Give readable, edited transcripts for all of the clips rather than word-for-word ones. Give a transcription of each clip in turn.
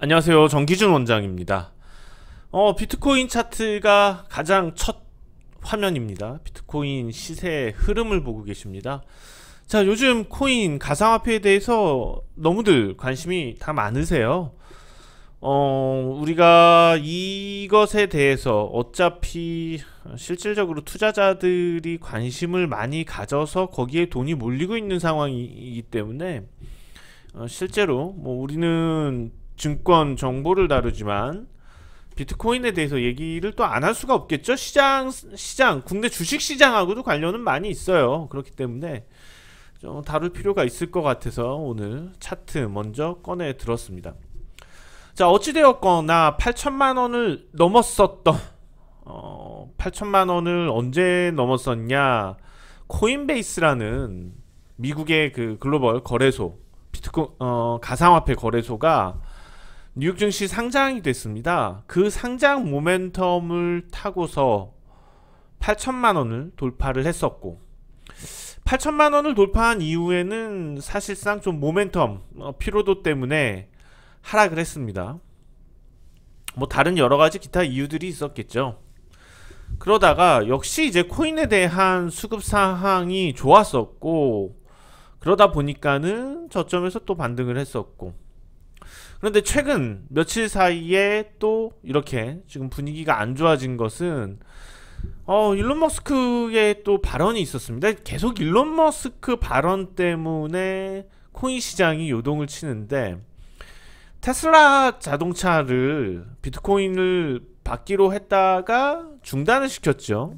안녕하세요. 정기준 원장입니다. 비트코인 차트가 가장 첫 화면입니다. 비트코인 시세 흐름을 보고 계십니다. 자, 요즘 코인 가상화폐에 대해서 너무들 관심이 다 많으세요. 우리가 이것에 대해서 어차피 실질적으로 투자자들이 관심을 많이 가져서 거기에 돈이 몰리고 있는 상황이기 때문에 실제로 우리는 증권 정보를 다루지만 비트코인에 대해서 얘기를 또 안 할 수가 없겠죠. 시장, 국내 주식 시장하고도 관련은 많이 있어요. 그렇기 때문에 좀 다룰 필요가 있을 것 같아서 오늘 차트 먼저 꺼내 들었습니다. 자, 어찌되었거나 8천만원을 넘었었던 8천만원을 언제 넘었었냐, 코인베이스라는 미국의 그 글로벌 거래소, 가상화폐 거래소가 뉴욕 증시 상장이 됐습니다. 그 상장 모멘텀을 타고서 8천만원을 돌파를 했었고, 8천만원을 돌파한 이후에는 사실상 좀 모멘텀, 피로도 때문에 하락을 했습니다. 다른 여러가지 기타 이유들이 있었겠죠. 그러다가 역시 이제 코인에 대한 수급 상황이 좋았었고, 그러다 보니까는 저점에서 또 반등을 했었고, 그런데 최근 며칠 사이에 또 이렇게 지금 분위기가 안 좋아진 것은 일론 머스크의 또 발언이 있었습니다. 계속 일론 머스크 발언 때문에 코인 시장이 요동을 치는데, 테슬라 자동차를 비트코인을 받기로 했다가 중단을 시켰죠.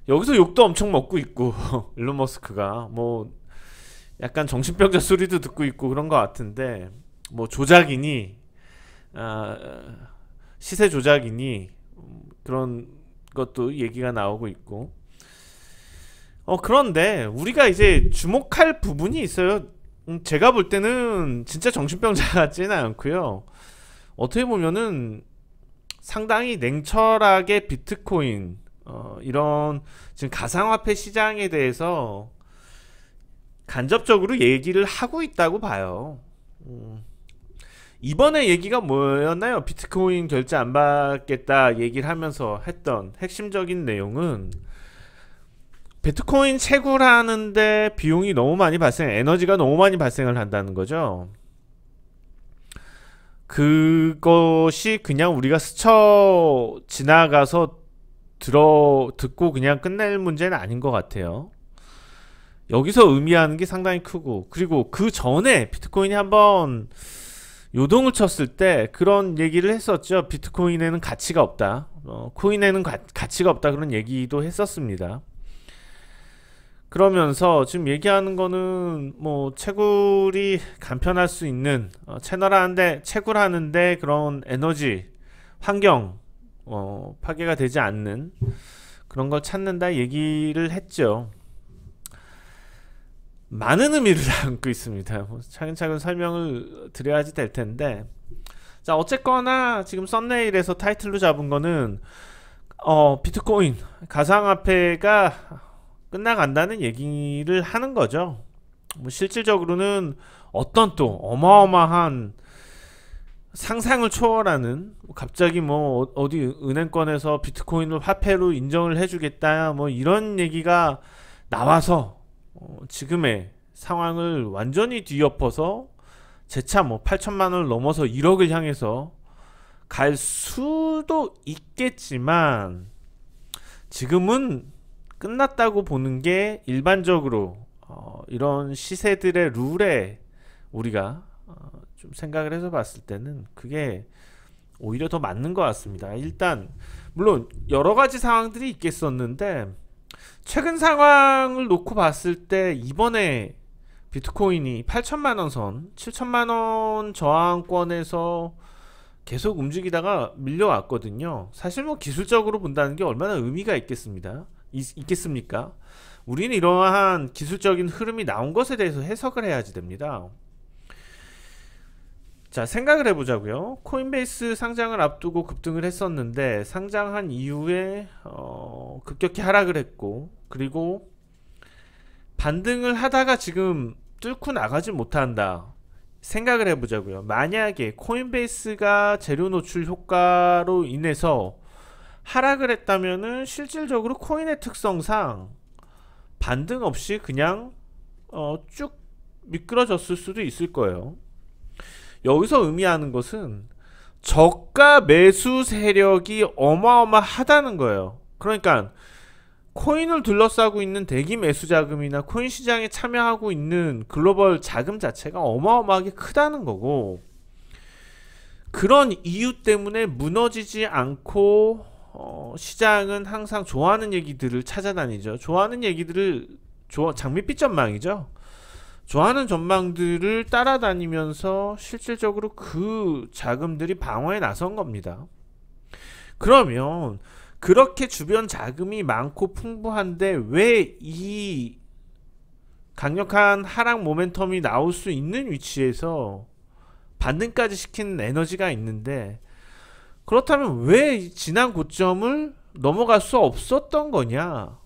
여기서 욕도 엄청 먹고 있고 일론 머스크가 약간 정신병자 소리도 듣고 있고 그런 것 같은데, 조작이니 시세 조작이니 그런 것도 얘기가 나오고 있고, 그런데 우리가 이제 주목할 부분이 있어요. 제가 볼 때는 진짜 정신병자 같지는 않고요. 어떻게 보면은 상당히 냉철하게 비트코인, 이런 지금 가상화폐 시장에 대해서 간접적으로 얘기를 하고 있다고 봐요. 이번에 얘기가 뭐였나요? 비트코인 결제 안 받겠다 얘기를 하면서 했던 핵심적인 내용은, 비트코인 채굴하는데 비용이 너무 많이 에너지가 너무 많이 발생을 한다는 거죠. 그것이 그냥 우리가 스쳐 지나가서 듣고 그냥 끝낼 문제는 아닌 것 같아요. 여기서 의미하는 게 상당히 크고, 그리고 그 전에 비트코인이 한번 요동을 쳤을 때 그런 얘기를 했었죠. 비트코인에는 가치가 없다, 코인에는 가치가 없다, 그런 얘기도 했었습니다. 그러면서 지금 얘기하는 거는 채굴이 간편할 수 있는, 채굴하는데 그런 에너지, 환경 파괴가 되지 않는 그런 걸 찾는다 얘기를 했죠. 많은 의미를 담고 있습니다. 차근차근 설명을 드려야지 될 텐데, 자, 어쨌거나 지금 썸네일에서 타이틀로 잡은 거는 비트코인 가상화폐가 끝나간다는 얘기를 하는 거죠. 실질적으로는 어떤 또 어마어마한 상상을 초월하는, 갑자기 어디 은행권에서 비트코인을 화폐로 인정을 해주겠다, 이런 얘기가 나와서 지금의 상황을 완전히 뒤엎어서 재차 8천만원을 넘어서 1억을 향해서 갈 수도 있겠지만, 지금은 끝났다고 보는 게 일반적으로 이런 시세들의 룰에 우리가 좀 생각을 해서 봤을 때는 그게 오히려 더 맞는 것 같습니다. 일단 물론 여러가지 상황들이 있겠었는데, 최근 상황을 놓고 봤을 때 이번에 비트코인이 8천만원 선, 7천만원 저항권에서 계속 움직이다가 밀려왔거든요. 사실 기술적으로 본다는 게 얼마나 의미가 있겠습니까? 우리는 이러한 기술적인 흐름이 나온 것에 대해서 해석을 해야지 됩니다. 자, 생각을 해보자고요. 코인베이스 상장을 앞두고 급등을 했었는데, 상장한 이후에 급격히 하락을 했고, 그리고 반등을 하다가 지금 뚫고 나가지 못한다. 생각을 해보자고요. 만약에 코인베이스가 재료 노출 효과로 인해서 하락을 했다면은 실질적으로 코인의 특성상 반등 없이 그냥 쭉 미끄러졌을 수도 있을 거예요. 여기서 의미하는 것은 저가 매수 세력이 어마어마하다는 거예요. 그러니까 코인을 둘러싸고 있는 대기 매수 자금이나 코인 시장에 참여하고 있는 글로벌 자금 자체가 어마어마하게 크다는 거고, 그런 이유 때문에 무너지지 않고 시장은 항상 좋아하는 얘기들을 찾아다니죠. 좋아하는 얘기들을 장밋빛 전망이죠. 좋아하는 전망들을 따라다니면서 실질적으로 그 자금들이 방어에 나선 겁니다. 그러면 그렇게 주변 자금이 많고 풍부한데 왜 이 강력한 하락 모멘텀이 나올 수 있는 위치에서 반등까지 시키는 에너지가 있는데, 그렇다면 왜 지난 고점을 넘어갈 수 없었던 거냐?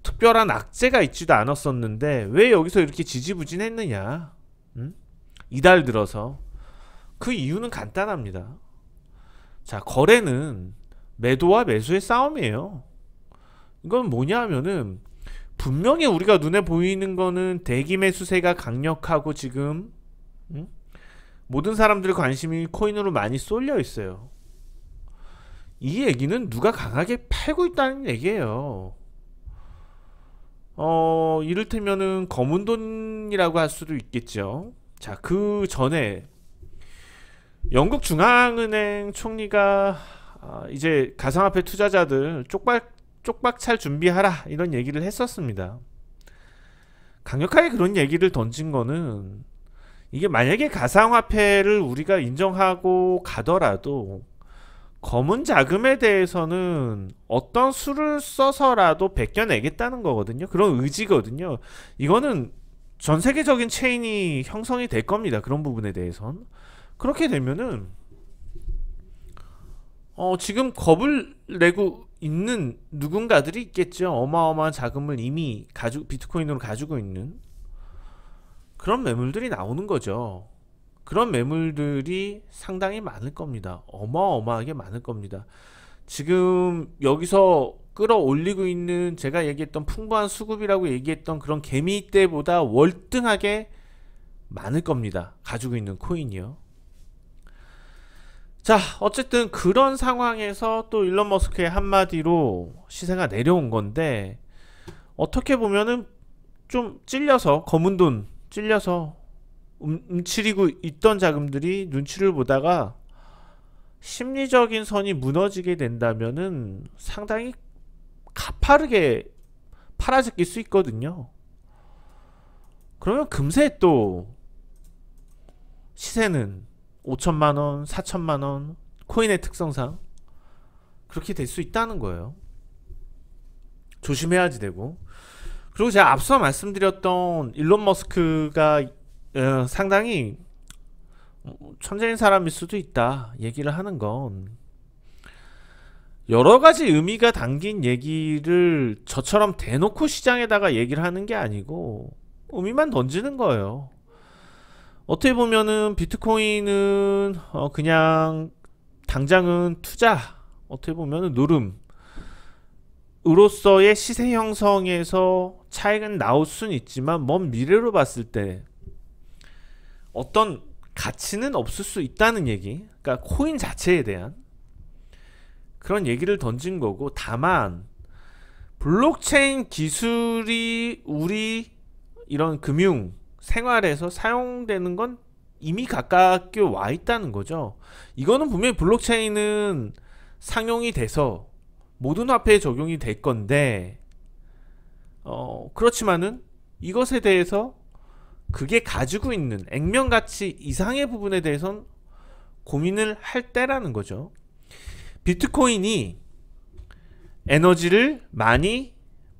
특별한 악재가 있지도 않았었는데 왜 여기서 이렇게 지지부진했느냐? 이달 들어서 그 이유는 간단합니다. 자, 거래는 매도와 매수의 싸움이에요. 이건 뭐냐 하면은, 분명히 우리가 눈에 보이는 거는 대기 매수세가 강력하고 지금 모든 사람들의 관심이 코인으로 많이 쏠려 있어요. 이 얘기는 누가 강하게 팔고 있다는 얘기예요. 이를테면은 검은 돈이라고 할 수도 있겠죠. 자, 그 전에 영국 중앙은행 총리가 이제 가상화폐 투자자들 쪽박찰 준비하라 이런 얘기를 했었습니다. 강력하게 그런 얘기를 던진 거는, 이게 만약에 가상화폐를 우리가 인정하고 가더라도 검은 자금에 대해서는 어떤 수를 써서라도 베껴내겠다는 거거든요. 그런 의지거든요. 이거는 전 세계적인 체인이 형성이 될 겁니다. 그런 부분에 대해선. 그렇게 되면은 지금 겁을 내고 있는 누군가들이 있겠죠. 어마어마한 자금을 이미 비트코인으로 가지고 있는 그런 매물들이 나오는 거죠. 그런 매물들이 상당히 많을 겁니다. 어마어마하게 많을 겁니다. 지금 여기서 끌어올리고 있는, 제가 얘기했던 풍부한 수급이라고 얘기했던 그런 개미 때보다 월등하게 많을 겁니다. 가지고 있는 코인이요. 자, 어쨌든 그런 상황에서 또 일론 머스크의 한마디로 시세가 내려온 건데, 어떻게 보면은 좀 찔려서, 검은 돈 찔려서 움츠리고 있던 자금들이 눈치를 보다가 심리적인 선이 무너지게 된다면은 상당히 가파르게 팔아제낄 수 있거든요. 그러면 금세 또 시세는 5천만원, 4천만원, 코인의 특성상 그렇게 될 수 있다는 거예요. 조심해야지 되고. 그리고 제가 앞서 말씀드렸던 일론 머스크가 상당히 천재인 사람일 수도 있다 얘기를 하는 건, 여러가지 의미가 담긴 얘기를 저처럼 대놓고 시장에다가 얘기를 하는 게 아니고 의미만 던지는 거예요. 어떻게 보면은 비트코인은 그냥 당장은 투자, 어떻게 보면은 노름 으로서의 시세 형성에서 차익은 나올 수는 있지만, 먼 미래로 봤을 때 어떤 가치는 없을 수 있다는 얘기, 그러니까 코인 자체에 대한 그런 얘기를 던진 거고, 다만 블록체인 기술이 우리 이런 금융 생활에서 사용되는 건 이미 가깝게 와 있다는 거죠. 이거는 분명히 블록체인은 상용이 돼서 모든 화폐에 적용이 될 건데, 그렇지만은 이것에 대해서 그게 가지고 있는 액면가치 이상의 부분에 대해선 고민을 할 때라는 거죠. 비트코인이 에너지를 많이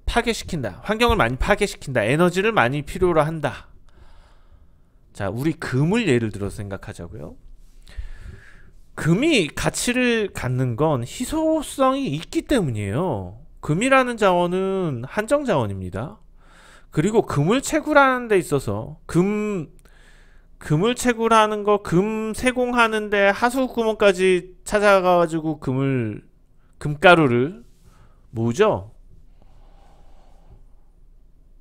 파괴시킨다, 환경을 많이 파괴시킨다, 에너지를 많이 필요로 한다. 자, 우리 금을 예를 들어서 생각하자고요. 금이 가치를 갖는 건 희소성이 있기 때문이에요. 금이라는 자원은 한정 자원입니다. 그리고 금을 채굴하는 데 있어서 금을 채굴하는 거, 금 세공하는데 하수 구멍까지 찾아가가지고 금가루를 모으죠.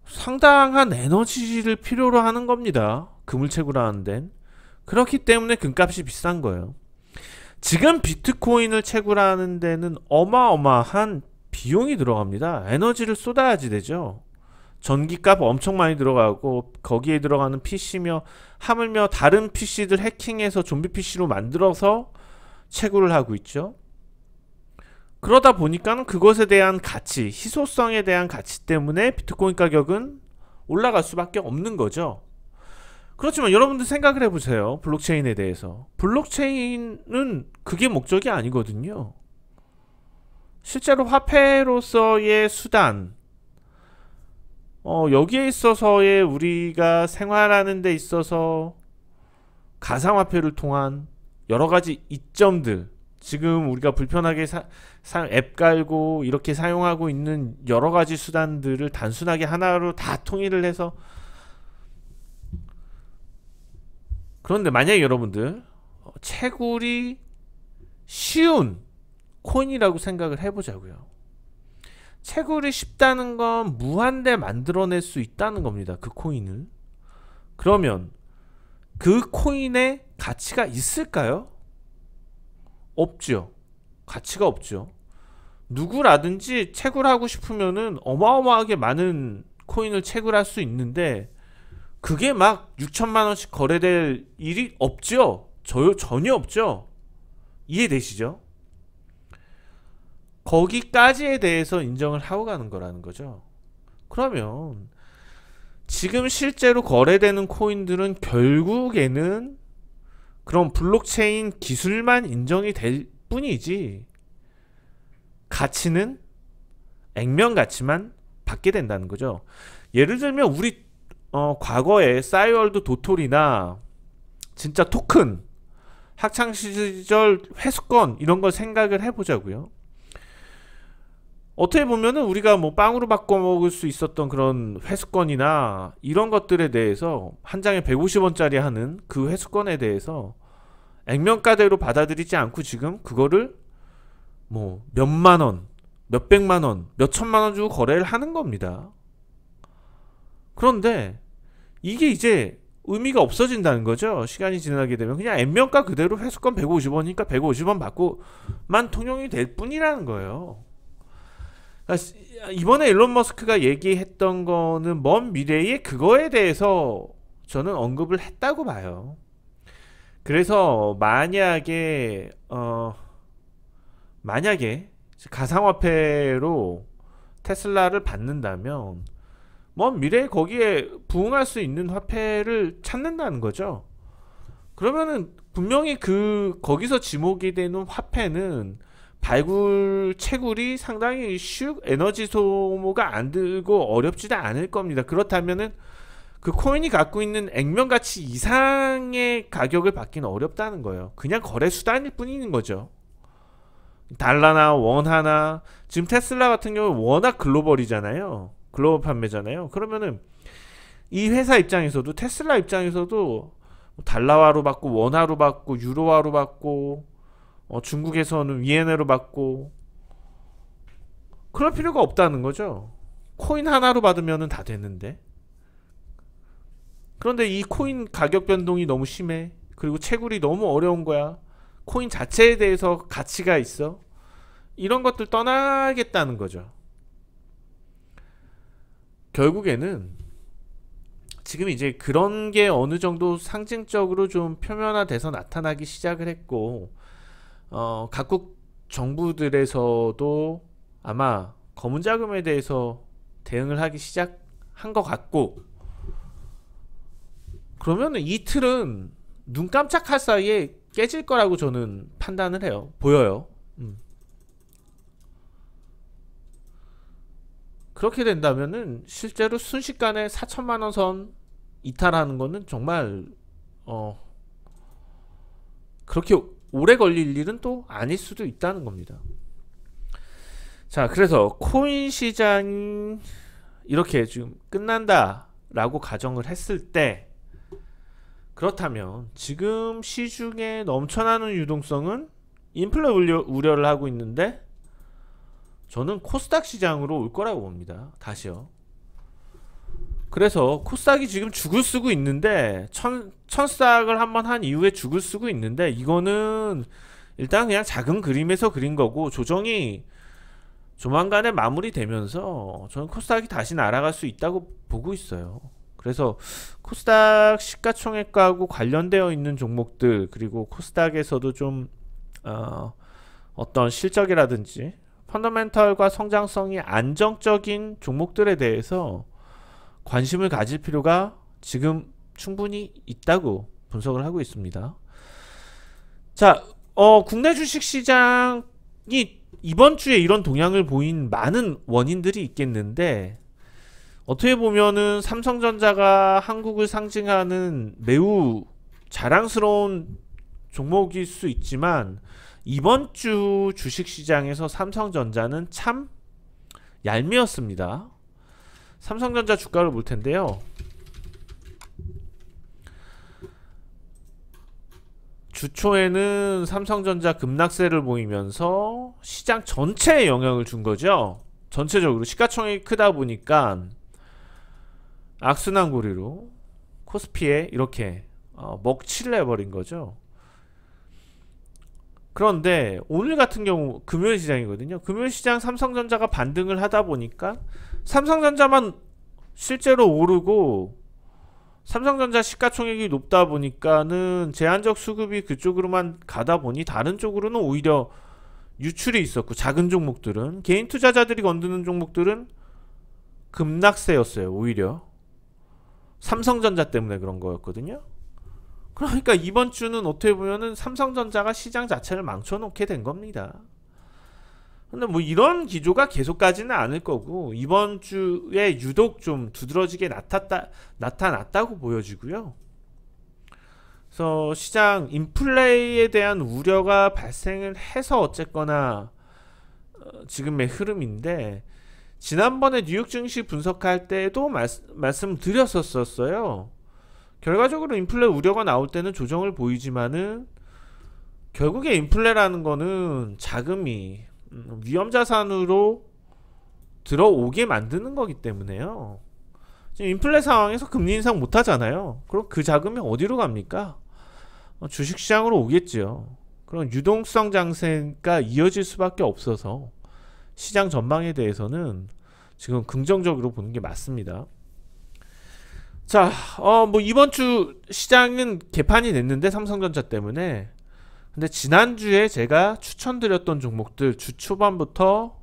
상당한 에너지를 필요로 하는 겁니다. 금을 채굴하는 데는. 그렇기 때문에 금값이 비싼 거예요. 지금 비트코인을 채굴하는 데는 어마어마한 비용이 들어갑니다. 에너지를 쏟아야지 되죠. 전기값 엄청 많이 들어가고, 거기에 들어가는 PC며 하물며 다른 PC들 해킹해서 좀비 PC로 만들어서 채굴을 하고 있죠. 그러다 보니까는 그것에 대한 가치, 희소성에 대한 가치 때문에 비트코인 가격은 올라갈 수밖에 없는 거죠. 그렇지만 여러분들 생각을 해보세요. 블록체인에 대해서. 블록체인은 그게 목적이 아니거든요. 실제로 화폐로서의 수단, 여기에 있어서의 우리가 생활하는 데 있어서 가상화폐를 통한 여러가지 이점들, 지금 우리가 불편하게 앱 깔고 이렇게 사용하고 있는 여러가지 수단들을 단순하게 하나로 다 통일을 해서, 그런데 만약에 여러분들 채굴이 쉬운 코인이라고 생각을 해보자고요. 채굴이 쉽다는 건 무한대 만들어낼 수 있다는 겁니다. 그 코인을. 그러면 그 코인의 가치가 있을까요? 없죠. 가치가 없죠. 누구라든지 채굴하고 싶으면은 어마어마하게 많은 코인을 채굴할 수 있는데, 그게 막 6천만원씩 거래될 일이 없죠. 전혀 없죠. 이해되시죠? 거기까지에 대해서 인정을 하고 가는 거라는 거죠. 그러면 지금 실제로 거래되는 코인들은 결국에는 그런 블록체인 기술만 인정이 될 뿐이지, 가치는 액면 가치만 받게 된다는 거죠. 예를 들면 우리 과거에 싸이월드 도토리나 진짜 토큰, 학창시절 회수권 이런 걸 생각을 해보자고요. 어떻게 보면은 우리가 뭐 빵으로 바꿔 먹을 수 있었던 그런 회수권이나 이런 것들에 대해서 한 장에 150원짜리 하는 그 회수권에 대해서 액면가대로 받아들이지 않고 지금 그거를 뭐 몇만원, 몇백만원, 몇천만원 주고 거래를 하는 겁니다. 그런데 이게 이제 의미가 없어진다는 거죠. 시간이 지나게 되면 그냥 액면가 그대로 회수권 150원이니까 150원 받고만 통용이 될 뿐이라는 거예요. 이번에 일론 머스크가 얘기했던 거는 먼 미래에 그거에 대해서 저는 언급을 했다고 봐요. 그래서 만약에 가상화폐로 테슬라를 받는다면 먼 미래에 거기에 부응할 수 있는 화폐를 찾는다는 거죠. 그러면은 분명히 거기서 지목이 되는 화폐는 채굴이 상당히 에너지 소모가 안 들고 어렵지도 않을 겁니다. 그렇다면은 그 코인이 갖고 있는 액면 가치 이상의 가격을 받기는 어렵다는 거예요. 그냥 거래 수단일 뿐인 거죠. 달러나 원화나, 지금 테슬라 같은 경우는 워낙 글로벌이잖아요. 글로벌 판매잖아요. 그러면은 이 회사 입장에서도, 테슬라 입장에서도 달러화로 받고 원화로 받고 유로화로 받고 중국에서는 위엔화로 받고 그럴 필요가 없다는 거죠. 코인 하나로 받으면 다 되는데. 그런데 이 코인 가격 변동이 너무 심해. 그리고 채굴이 너무 어려운 거야. 코인 자체에 대해서 가치가 있어. 이런 것들 떠나겠다는 거죠. 결국에는 지금 이제 그런 게 어느 정도 상징적으로 좀 표면화돼서 나타나기 시작을 했고, 각국 정부들에서도 아마 검은 자금에 대해서 대응을 하기 시작한 것 같고, 그러면 이 틀은 눈 깜짝할 사이에 깨질 거라고 저는 판단을 해요. 보여요. 그렇게 된다면은 실제로 순식간에 4천만원 선 이탈하는 거는 정말 그렇게 오래 걸릴 일은 또 아닐 수도 있다는 겁니다. 자, 그래서 코인 시장이 이렇게 지금 끝난다 라고 가정을 했을 때, 그렇다면 지금 시중에 넘쳐나는 유동성은 인플레 우려를 하고 있는데 저는 코스닥 시장으로 올 거라고 봅니다. 다시요. 그래서 코스닥이 지금 죽을 쓰고 있는데 천스닥을 한번 한 이후에 죽을 쓰고 있는데 이거는 일단 그냥 작은 그림에서 그린 거고 조정이 조만간에 마무리되면서 저는 코스닥이 다시 날아갈 수 있다고 보고 있어요. 그래서 코스닥 시가총액과하고 관련되어 있는 종목들 그리고 코스닥에서도 좀 어떤 실적이라든지 펀더멘털과 성장성이 안정적인 종목들에 대해서 관심을 가질 필요가 지금 충분히 있다고 분석을 하고 있습니다. 자, 국내 주식시장이 이번 주에 이런 동향을 보인 많은 원인들이 있겠는데 어떻게 보면은 삼성전자가 한국을 상징하는 매우 자랑스러운 종목일 수 있지만 이번 주 주식시장에서 삼성전자는 참 얄미웠습니다. 삼성전자 주가를 볼 텐데요. 주초에는 삼성전자 급락세를 보이면서 시장 전체에 영향을 준 거죠. 전체적으로 시가총액이 크다 보니까 악순환고리로 코스피에 이렇게 먹칠을 해버린 거죠. 그런데 오늘 같은 경우 금요일 시장이거든요. 금요일 시장 삼성전자가 반등을 하다 보니까 삼성전자만 실제로 오르고 삼성전자 시가총액이 높다 보니까는 제한적 수급이 그쪽으로만 가다 보니 다른 쪽으로는 오히려 유출이 있었고 작은 종목들은 개인 투자자들이 건드는 종목들은 급락세였어요. 오히려 삼성전자 때문에 그런 거였거든요. 그러니까 이번 주는 어떻게 보면은 삼성전자가 시장 자체를 망쳐놓게 된 겁니다. 근데 뭐 이런 기조가 계속 가지는 않을 거고 이번 주에 유독 좀 두드러지게 나타났다고 보여지고요. 그래서 시장 인플레이에 대한 우려가 발생을 해서 어쨌거나 지금의 흐름인데 지난번에 뉴욕 증시 분석할 때도 말씀드렸었어요. 결과적으로 인플레 우려가 나올 때는 조정을 보이지만은 결국에 인플레라는 거는 자금이 위험자산으로 들어오게 만드는 거기 때문에요. 지금 인플레 상황에서 금리 인상 못 하잖아요. 그럼 그 자금이 어디로 갑니까? 주식시장으로 오겠지요. 그럼 유동성 장세가 이어질 수밖에 없어서 시장 전망에 대해서는 지금 긍정적으로 보는 게 맞습니다. 자, 뭐 이번 주 시장은 개판이 됐는데 삼성전자 때문에. 근데 지난주에 제가 추천드렸던 종목들 주 초반부터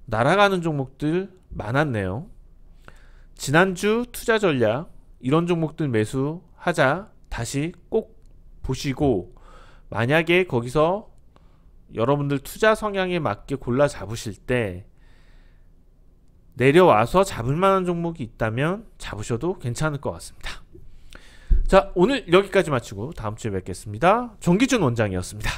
날아가는 종목들 많았네요. 지난주 투자 전략 이런 종목들 매수하자 다시 꼭 보시고 만약에 거기서 여러분들 투자 성향에 맞게 골라 잡으실 때 내려와서 잡을 만한 종목이 있다면 잡으셔도 괜찮을 것 같습니다. 자, 오늘 여기까지 마치고 다음 주에 뵙겠습니다. 정기준 원장이었습니다.